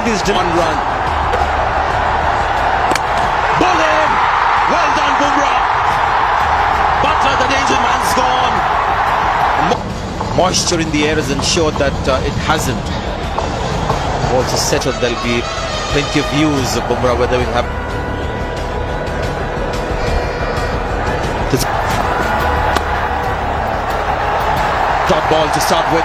is one run. Bowling! Well done, Bumrah. Butler, the danger man's gone. Moisture in the air has ensured that it hasn't. Also settled, there'll be plenty of views of Bumrah, whether we'll have top ball to start with.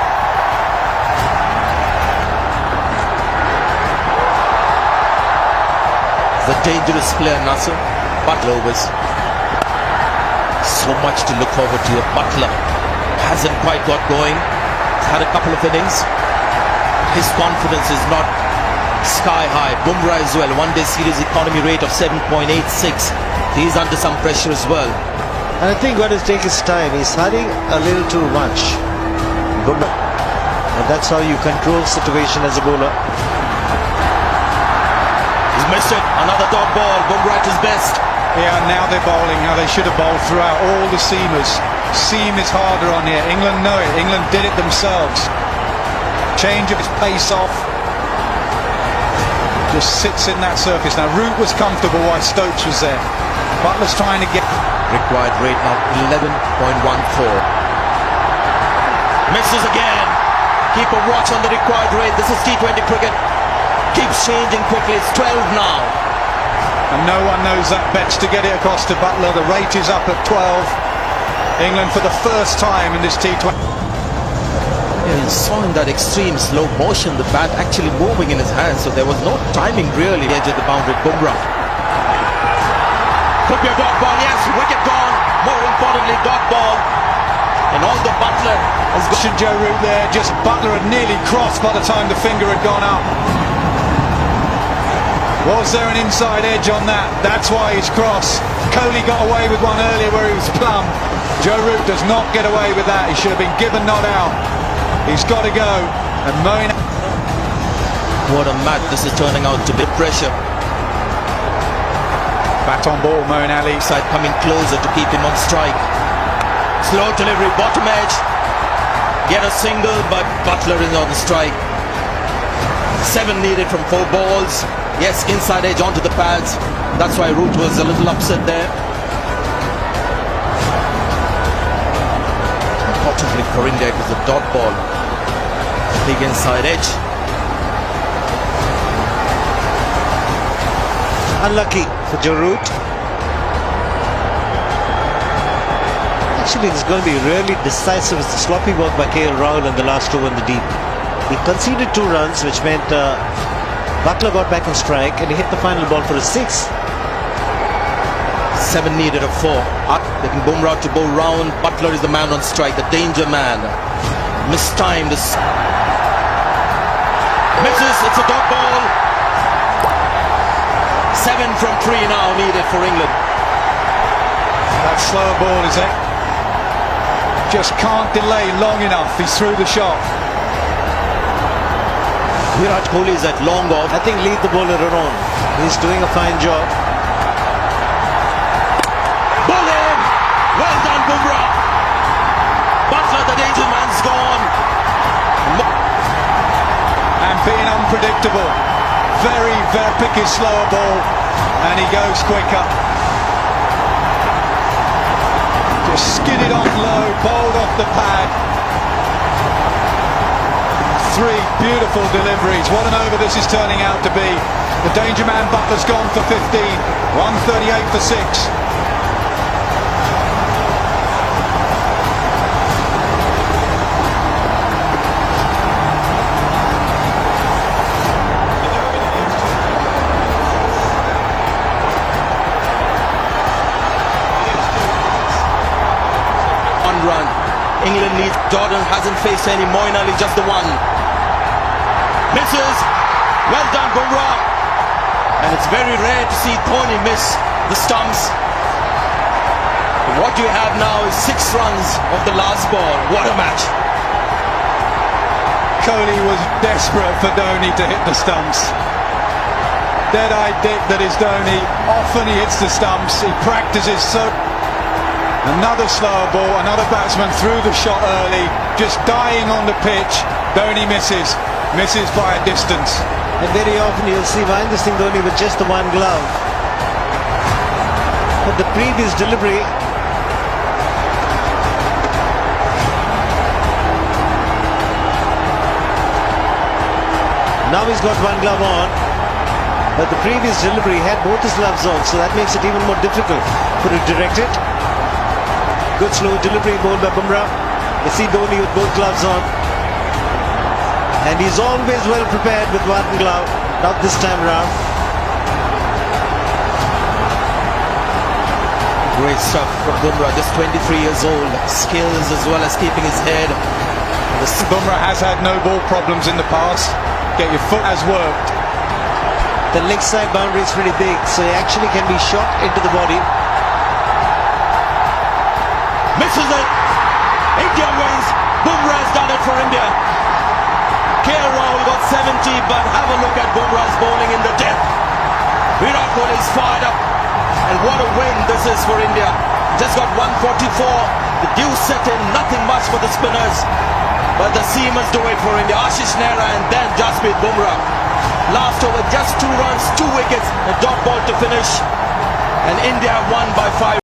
The dangerous player Nasser. Butler was so much to look forward to. Butler hasn't quite got going. He's had a couple of innings. His confidence is not sky high. Bumrah as well. One-day series economy rate of 7.86. He's under some pressure as well. And I think what has taken his time, he's hurrying a little too much. Bumrah. And that's how you control situation as a bowler. He's missed it. Another dot ball. Bumrah at his best. Yeah, now they're bowling how they should have bowled throughout. All the seamers. Seam is harder on here. England know it. England did it themselves. Change of his pace off. Just sits in that surface. Now Root was comfortable while Stokes was there. Butler's trying to get... Required rate now 11.14. Misses again. Keep a watch on the required rate. This is T20 cricket. Keeps changing quickly. It's 12 now. And no one knows that bet's to get it across to Butler. The rate is up at 12. England for the first time in this T20. Yeah, you saw in that extreme slow motion the bat actually moving in his hands, so there was no timing really. Edge of the boundary. Bumrah. Could be a dot ball, yes, wicket gone. More importantly, dot ball. And all the Butler has got Joe Root there, just Butler had nearly crossed by the time the finger had gone up. Was there an inside edge on that? That's why he's cross. Kohli got away with one earlier where he was plumb. Joe Root does not get away with that. He should have been given not out. He's got to go. And Moeen... What a match this is turning out to be. Pressure. Bat on ball, Moeen Ali. Side coming closer to keep him on strike. Slow delivery, bottom edge. Get a single, but Butler is on the strike. 7 needed from 4 balls. Yes, inside edge onto the pads. That's why Root was a little upset there. Importantly for India, it was a dot ball. Big inside edge. Unlucky for Joe Root. Actually, it's going to be really decisive. It's the sloppy work by KL Rahul in the last over in the deep. He conceded 2 runs, which meant Butler got back on strike and he hit the final ball for a 6. 7 needed of 4. Taking Bumrah to bowl round. Butler is the man on strike, the danger man. Mistimed. Misses, it's a dot ball. 7 from 3 now needed for England. That slower ball is it. Just can't delay long enough. He's through the shot. Virat Kohli is at long off. I think leave the bowler alone. He's doing a fine job. Bowling! Well done, Bumrah. Butler, the danger man's gone. And being unpredictable. Very pick his slower ball. And he goes quicker. Just skidded on low, bowled off the pad. 3 beautiful deliveries. What an over this is turning out to be. The danger man Butler's gone for 15. 138 for 6. One run. England needs Jordan, hasn't faced any. Moeen Ali, just the one. Misses. Well done, Bumrah. And it's very rare to see Dhoni miss the stumps. And what you have now is 6 runs of the last ball. What a match. Kohli was desperate for Dhoni to hit the stumps. Dead-eyed Dick that is Dhoni. Often he hits the stumps. He practices so... Another slower ball, another batsman threw the shot early, just dying on the pitch. Dhoni misses by a distance. And very often you'll see Ravindra Dhoni with just the one glove. But the previous delivery, now he's got one glove on, but the previous delivery had both his gloves on, so that makes it even more difficult for it to direct it. Good slow delivery bowled by Bumrah. You see Dhoni with both gloves on, and he's always well prepared with one glove, not this time round. Great stuff from Bumrah, just 23 years old. Skills as well as keeping his head. Bumrah has had no ball problems in the past. Get your foot has worked. The leg side boundary is pretty big, so he actually can be shot into the body. Misses it. India wins. Bumrah has done it for India. KL Rahul got 70, but have a look at Bumrah's bowling in the depth. Virat Kohli is fired up, and what a win this is for India. Just got 144. The due set in, nothing much for the spinners, but the seamers do it for India. Ashish Nehra and then Jasprit Bumrah. Last over, just 2 runs, 2 wickets, a dot ball to finish, and India won by 5.